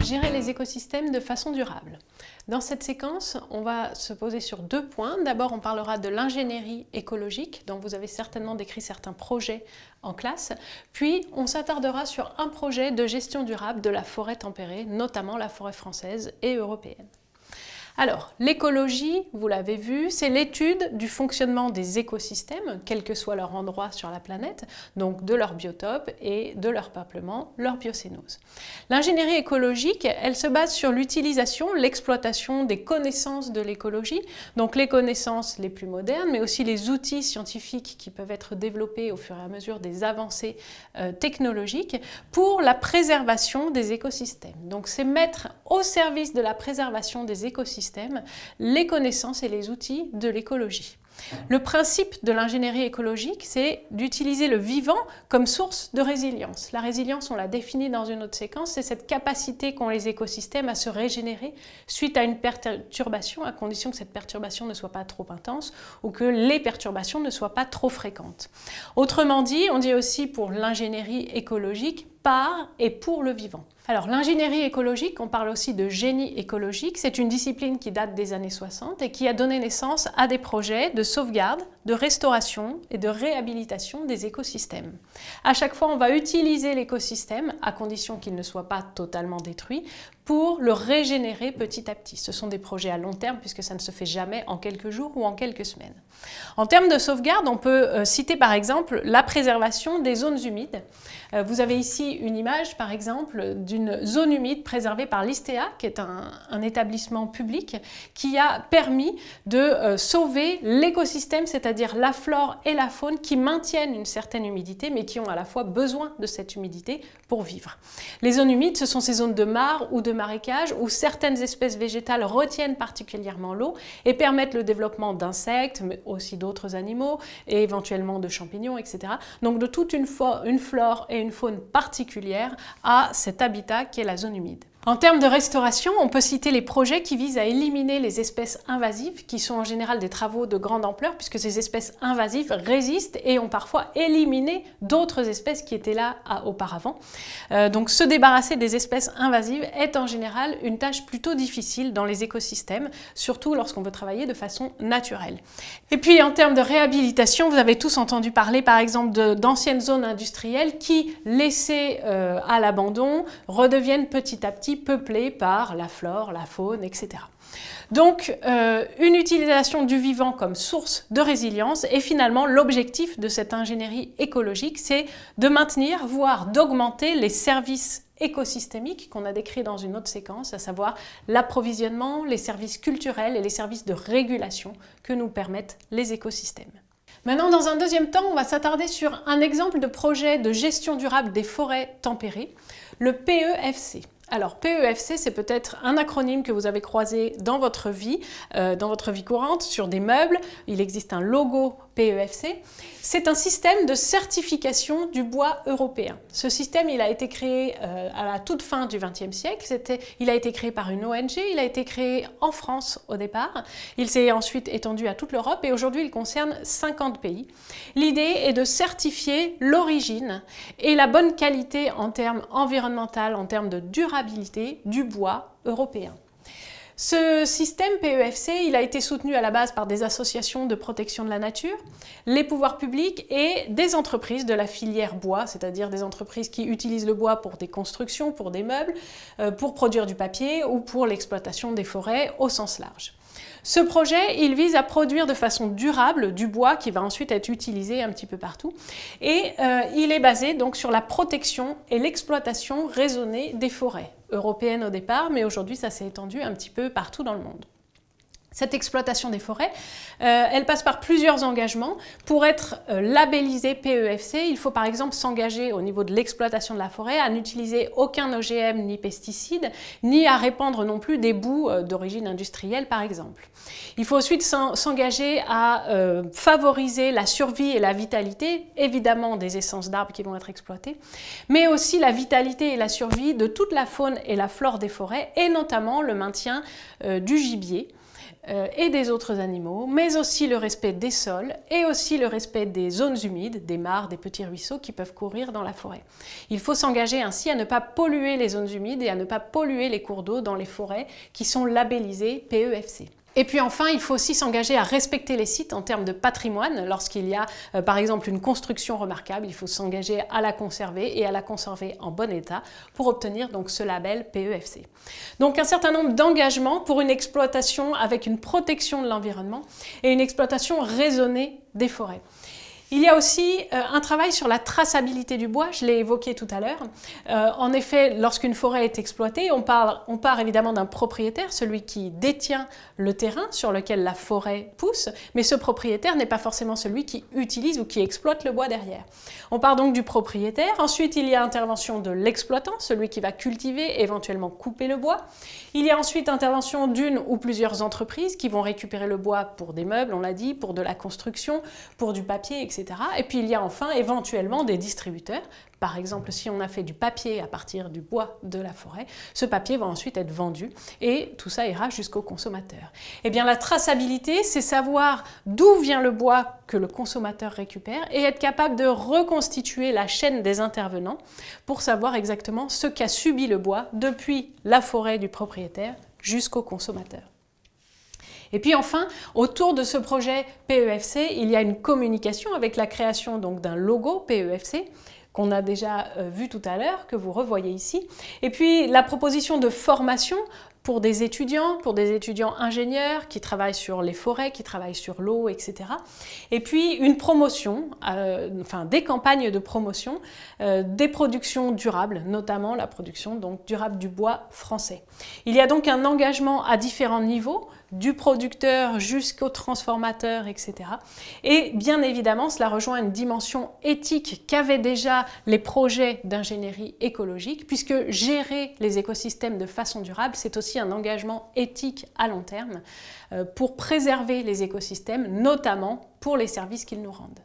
Gérer les écosystèmes de façon durable. Dans cette séquence, on va se poser sur deux points. D'abord, on parlera de l'ingénierie écologique, dont vous avez certainement décrit certains projets en classe. Puis, on s'attardera sur un projet de gestion durable de la forêt tempérée, notamment la forêt française et européenne. Alors, l'écologie, vous l'avez vu, c'est l'étude du fonctionnement des écosystèmes, quel que soit leur endroit sur la planète, donc de leur biotope et de leur peuplement, leur biocénose. L'ingénierie écologique, elle se base sur l'utilisation, l'exploitation des connaissances de l'écologie, donc les connaissances les plus modernes, mais aussi les outils scientifiques qui peuvent être développés au fur et à mesure des avancées technologiques pour la préservation des écosystèmes. Donc, c'est mettre au service de la préservation des écosystèmes les connaissances et les outils de l'écologie. Le principe de l'ingénierie écologique, c'est d'utiliser le vivant comme source de résilience. La résilience, on l'a définie dans une autre séquence, c'est cette capacité qu'ont les écosystèmes à se régénérer suite à une perturbation, à condition que cette perturbation ne soit pas trop intense ou que les perturbations ne soient pas trop fréquentes. Autrement dit, on dit aussi pour l'ingénierie écologique, par et pour le vivant. Alors l'ingénierie écologique, on parle aussi de génie écologique, c'est une discipline qui date des années 60 et qui a donné naissance à des projets de sauvegarde, de restauration et de réhabilitation des écosystèmes. À chaque fois, on va utiliser l'écosystème, à condition qu'il ne soit pas totalement détruit, pour le régénérer petit à petit. Ce sont des projets à long terme puisque ça ne se fait jamais en quelques jours ou en quelques semaines. En termes de sauvegarde, on peut citer par exemple la préservation des zones humides. Vous avez ici une image par exemple d'une zone humide préservée par l'ISTEA, qui est un établissement public qui a permis de sauver l'écosystème, c'est-à-dire la flore et la faune qui maintiennent une certaine humidité mais qui ont à la fois besoin de cette humidité pour vivre. Les zones humides, ce sont ces zones de mares ou de marécages où certaines espèces végétales retiennent particulièrement l'eau et permettent le développement d'insectes, mais aussi d'autres animaux et éventuellement de champignons, etc. Donc de toute une flore et une faune particulière à cet habitat qui est la zone humide. En termes de restauration, on peut citer les projets qui visent à éliminer les espèces invasives, qui sont en général des travaux de grande ampleur, puisque ces espèces invasives résistent et ont parfois éliminé d'autres espèces qui étaient là auparavant. Donc se débarrasser des espèces invasives est en général une tâche plutôt difficile dans les écosystèmes, surtout lorsqu'on veut travailler de façon naturelle. Et puis en termes de réhabilitation, vous avez tous entendu parler par exemple d'anciennes zones industrielles qui, laissées à l'abandon, redeviennent petit à petit peuplées par la flore, la faune, etc. Donc, une utilisation du vivant comme source de résilience et finalement l'objectif de cette ingénierie écologique, c'est de maintenir, voire d'augmenter les services écosystémiques qu'on a décrits dans une autre séquence, à savoir l'approvisionnement, les services culturels et les services de régulation que nous permettent les écosystèmes. Maintenant, dans un deuxième temps, on va s'attarder sur un exemple de projet de gestion durable des forêts tempérées, le PEFC. Alors, PEFC, c'est peut-être un acronyme que vous avez croisé dans votre vie courante, sur des meubles. Il existe un logo PEFC. C'est un système de certification du bois européen. Ce système, il a été créé à la toute fin du XXe siècle. Il a été créé par une ONG, il a été créé en France au départ. Il s'est ensuite étendu à toute l'Europe et aujourd'hui, il concerne 50 pays. L'idée est de certifier l'origine et la bonne qualité en termes environnementaux, en termes de durabilité du bois européen. Ce système PEFC, il a été soutenu à la base par des associations de protection de la nature, les pouvoirs publics et des entreprises de la filière bois, c'est-à-dire des entreprises qui utilisent le bois pour des constructions, pour des meubles, pour produire du papier ou pour l'exploitation des forêts au sens large. Ce projet, il vise à produire de façon durable du bois qui va ensuite être utilisé un petit peu partout et il est basé donc sur la protection et l'exploitation raisonnée des forêts européennes au départ, mais aujourd'hui ça s'est étendu un petit peu partout dans le monde. Cette exploitation des forêts, elle passe par plusieurs engagements. Pour être labellisé PEFC, il faut par exemple s'engager au niveau de l'exploitation de la forêt à n'utiliser aucun OGM ni pesticide, ni à répandre non plus des boues d'origine industrielle par exemple. Il faut ensuite s'engager à favoriser la survie et la vitalité, évidemment des essences d'arbres qui vont être exploitées, mais aussi la vitalité et la survie de toute la faune et la flore des forêts, et notamment le maintien du gibier. et des autres animaux, mais aussi le respect des sols et aussi le respect des zones humides, des mares, des petits ruisseaux qui peuvent courir dans la forêt. Il faut s'engager ainsi à ne pas polluer les zones humides et à ne pas polluer les cours d'eau dans les forêts qui sont labellisées PEFC. Et puis enfin, il faut aussi s'engager à respecter les sites en termes de patrimoine. Lorsqu'il y a par exemple une construction remarquable, il faut s'engager à la conserver et à la conserver en bon état pour obtenir donc ce label PEFC. Donc un certain nombre d'engagements pour une exploitation avec une protection de l'environnement et une exploitation raisonnée des forêts. Il y a aussi un travail sur la traçabilité du bois, je l'ai évoqué tout à l'heure. En effet, lorsqu'une forêt est exploitée, on part évidemment d'un propriétaire, celui qui détient le terrain sur lequel la forêt pousse, mais ce propriétaire n'est pas forcément celui qui utilise ou qui exploite le bois derrière. On part donc du propriétaire, ensuite il y a intervention de l'exploitant, celui qui va cultiver, éventuellement couper le bois. Il y a ensuite intervention d'une ou plusieurs entreprises qui vont récupérer le bois pour des meubles, on l'a dit, pour de la construction, pour du papier, etc. Et puis il y a enfin éventuellement des distributeurs. Par exemple, si on a fait du papier à partir du bois de la forêt, ce papier va ensuite être vendu et tout ça ira jusqu'au consommateur. Eh bien, la traçabilité, c'est savoir d'où vient le bois que le consommateur récupère et être capable de reconstituer la chaîne des intervenants pour savoir exactement ce qu'a subi le bois depuis la forêt du propriétaire jusqu'au consommateur. Et puis enfin, autour de ce projet PEFC, il y a une communication avec la création donc d'un logo PEFC qu'on a déjà vu tout à l'heure, que vous revoyez ici. Et puis la proposition de formation pour des étudiants ingénieurs qui travaillent sur les forêts, qui travaillent sur l'eau, etc. Et puis une promotion, des campagnes de promotion des productions durables, notamment la production donc durable du bois français. Il y a donc un engagement à différents niveaux, du producteur jusqu'au transformateur, etc. Et bien évidemment, cela rejoint une dimension éthique qu'avaient déjà les projets d'ingénierie écologique, puisque gérer les écosystèmes de façon durable, c'est aussi un engagement éthique à long terme pour préserver les écosystèmes, notamment pour les services qu'ils nous rendent.